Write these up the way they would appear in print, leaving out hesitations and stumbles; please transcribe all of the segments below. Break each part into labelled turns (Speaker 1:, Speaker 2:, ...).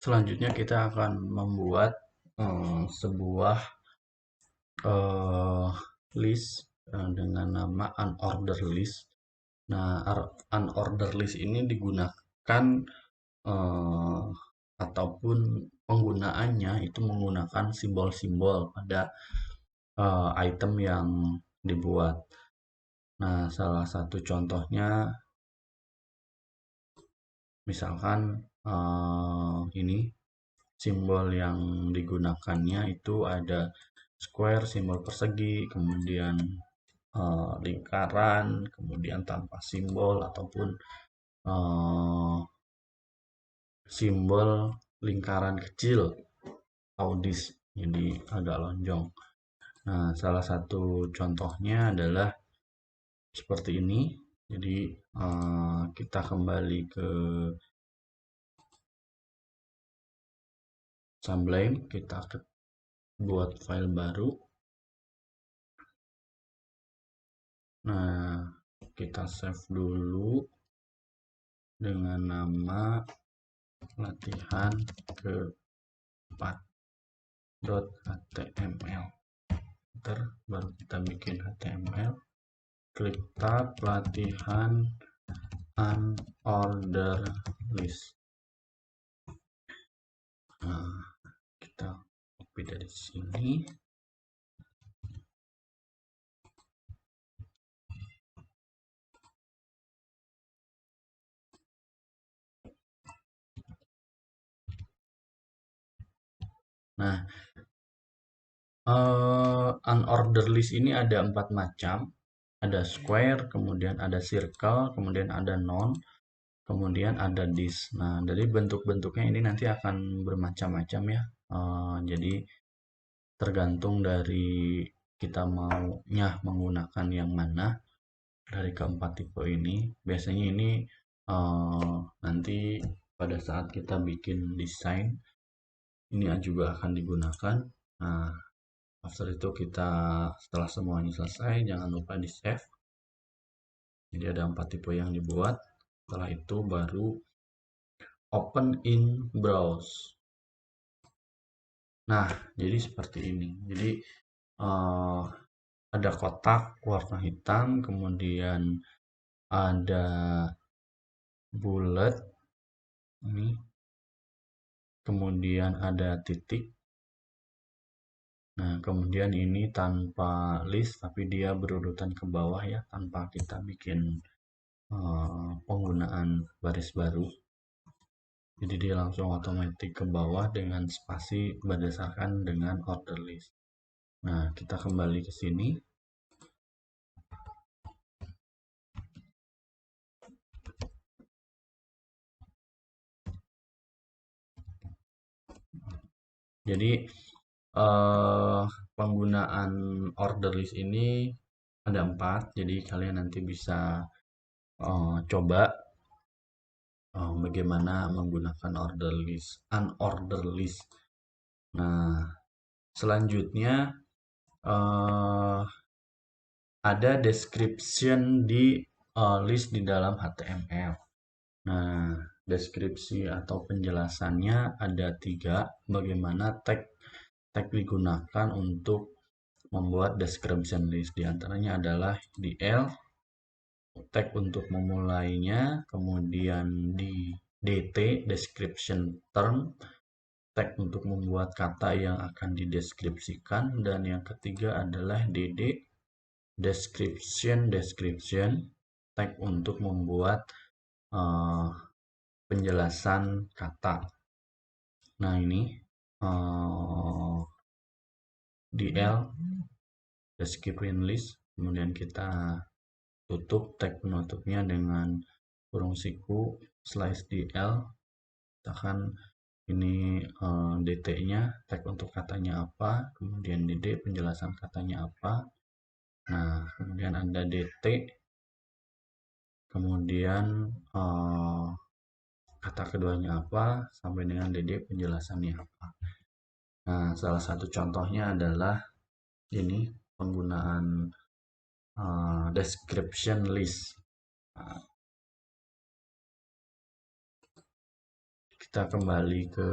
Speaker 1: Selanjutnya kita akan membuat sebuah eh, list dengan nama unordered list. Nah, unordered list ini digunakan eh, ataupun penggunaannya itu menggunakan simbol-simbol pada item yang dibuat. Nah, salah satu contohnya misalkan ini simbol yang digunakannya itu ada square, simbol persegi, kemudian lingkaran, kemudian tanpa simbol ataupun eh, simbol lingkaran kecil audis, jadi agak lonjong. Nah, salah satu contohnya adalah seperti ini. Jadi kita kembali ke Sublime, kita buat file baru. Nah, kita save dulu dengan nama latihan ke4.html. Ntar baru kita bikin HTML. Klik tab latihan unordered list. Nah, kita copy dari sini. Nah, unordered list ini ada 4 macam. Ada square, kemudian ada circle, kemudian ada non, kemudian ada this. Nah, dari bentuk-bentuknya ini nanti akan bermacam-macam ya. Jadi tergantung dari kita maunya menggunakan yang mana dari keempat tipe ini. Biasanya ini nanti pada saat kita bikin desain ini juga akan digunakan. Nah, after itu kita setelah semuanya selesai jangan lupa di save. Jadi ada 4 tipe yang dibuat. Setelah itu baru open in browse. Nah, jadi seperti ini. Jadi ada kotak warna hitam, kemudian ada bulat ini, kemudian ada titik. Nah, kemudian ini tanpa list, tapi dia berurutan ke bawah ya, tanpa kita bikin penggunaan baris baru. Jadi dia langsung otomatis ke bawah dengan spasi berdasarkan dengan order list. Nah, kita kembali ke sini. Jadi penggunaan order list ini ada 4. Jadi kalian nanti bisa coba bagaimana menggunakan order list, unorder list. Nah, selanjutnya ada description di list di dalam HTML. Nah, deskripsi atau penjelasannya ada 3. Bagaimana tag digunakan untuk membuat description list. Di antaranya adalah DL, tag untuk memulainya, kemudian di DT, description term, tag untuk membuat kata yang akan dideskripsikan, dan yang ketiga adalah DD, description, tag untuk membuat penjelasan kata. Nah, ini DL, description list, kemudian kita tutup tag penutupnya dengan kurung siku slash DL. Misalkan ini DT-nya, tag untuk katanya apa, kemudian DD penjelasan katanya apa. Nah, kemudian ada DT, kemudian kata keduanya apa, sampai dengan DD penjelasannya apa. Nah, salah satu contohnya adalah ini penggunaan description list. Nah, kita kembali ke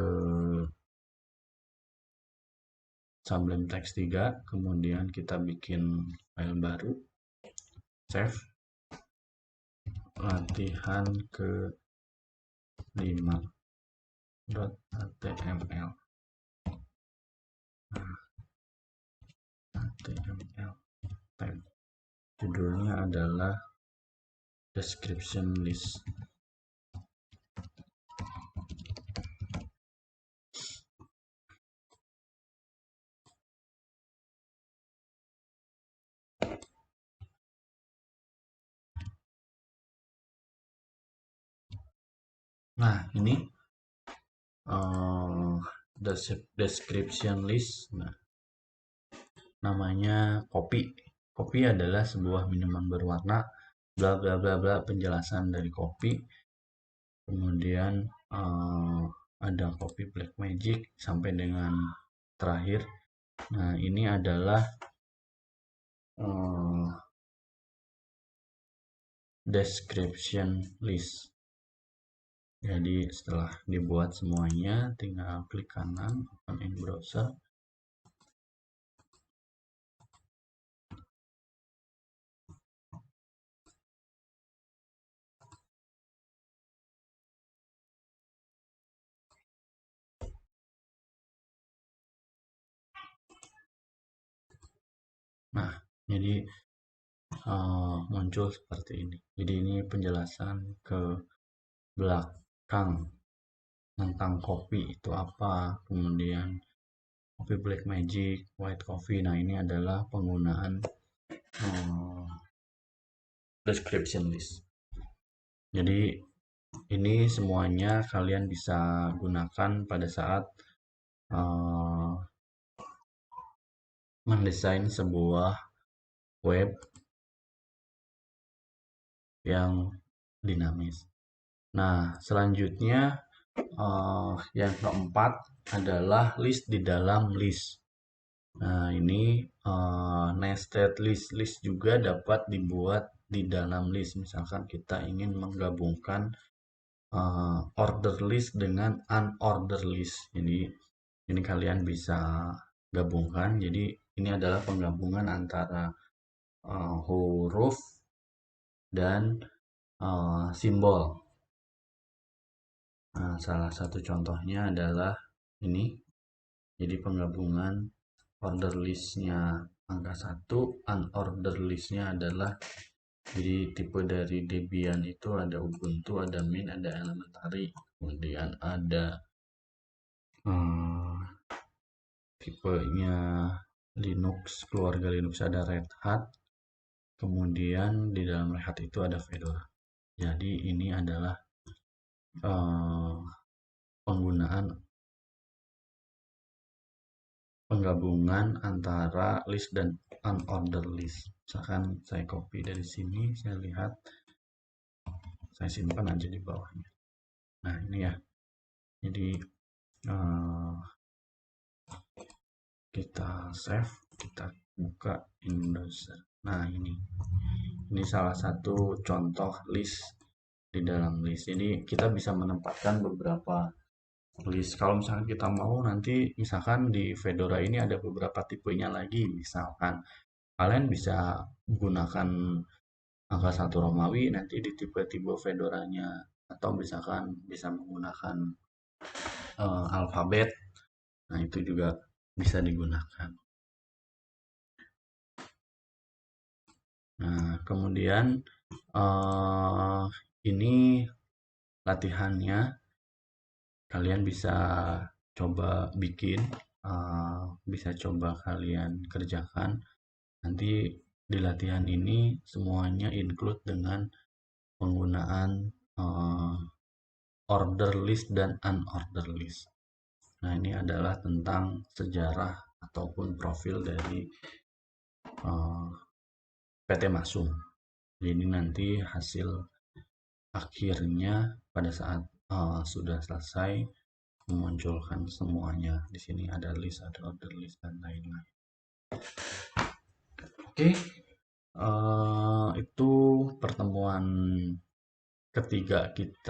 Speaker 1: Sublime Text 3, kemudian kita bikin file baru, save, latihan ke 5.html. HTML tag. Judulnya adalah description list. Nah, ini description list. Nah, namanya kopi. Kopi adalah sebuah minuman berwarna, bla bla bla bla, penjelasan dari kopi. Kemudian ada kopi Black Magic sampai dengan terakhir. Nah, ini adalah description list. Jadi setelah dibuat semuanya, tinggal klik kanan, open in browser. Nah, jadi muncul seperti ini. Jadi ini penjelasan ke belakang tentang kopi itu apa, kemudian kopi Black Magic, White Coffee. Nah, ini adalah penggunaan description list. Jadi ini semuanya kalian bisa gunakan pada saat mendesain sebuah web yang dinamis. Nah, selanjutnya yang keempat adalah list di dalam list. Nah, ini nested list juga dapat dibuat di dalam list. Misalkan kita ingin menggabungkan order list dengan unorder list. Jadi ini kalian bisa gabungkan. Jadi ini adalah penggabungan antara huruf dan simbol. Nah, salah satu contohnya adalah ini. Jadi penggabungan order listnya angka 1, unorder listnya adalah, jadi tipe dari Debian itu ada Ubuntu, ada Mint, ada Elementary, kemudian ada tipenya Linux, keluarga Linux ada Red Hat, kemudian di dalam Red Hat itu ada Fedora. Jadi ini adalah penggabungan antara list dan unorder list. Misalkan saya copy dari sini, saya lihat, saya simpan aja di bawahnya. Nah, ini ya. Jadi kita save, kita buka in browser. Nah, ini salah satu contoh list di dalam list. Jadi kita bisa menempatkan beberapa list. Kalau misalkan kita mau nanti, misalkan di Fedora ini ada beberapa tipenya lagi, misalkan kalian bisa gunakan angka 1 Romawi nanti di tipe-tipe Fedoranya, atau misalkan bisa menggunakan alfabet. Nah, itu juga bisa digunakan. Nah, kemudian ini latihannya, kalian bisa coba bikin, bisa coba kalian kerjakan. Nanti di latihan ini semuanya include dengan penggunaan order list dan unorder list. Nah, ini adalah tentang sejarah ataupun profil dari PT Masum. Jadi nanti hasil akhirnya pada saat sudah selesai memunculkan semuanya. Di sini ada list, ada order list, dan lain-lain. Oke, itu pertemuan ketiga kita